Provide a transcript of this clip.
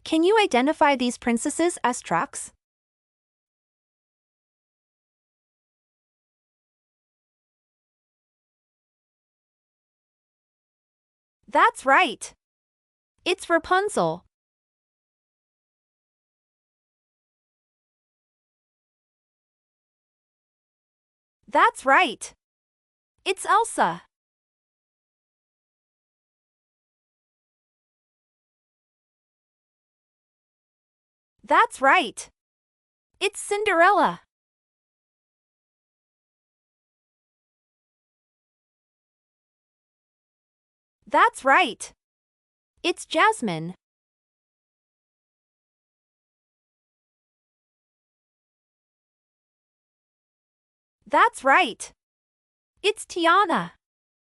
Can you identify these princesses as trucks? That's right. It's Rapunzel. That's right. It's Elsa. That's right. It's Cinderella. That's right. It's Jasmine. That's right. It's Tiana.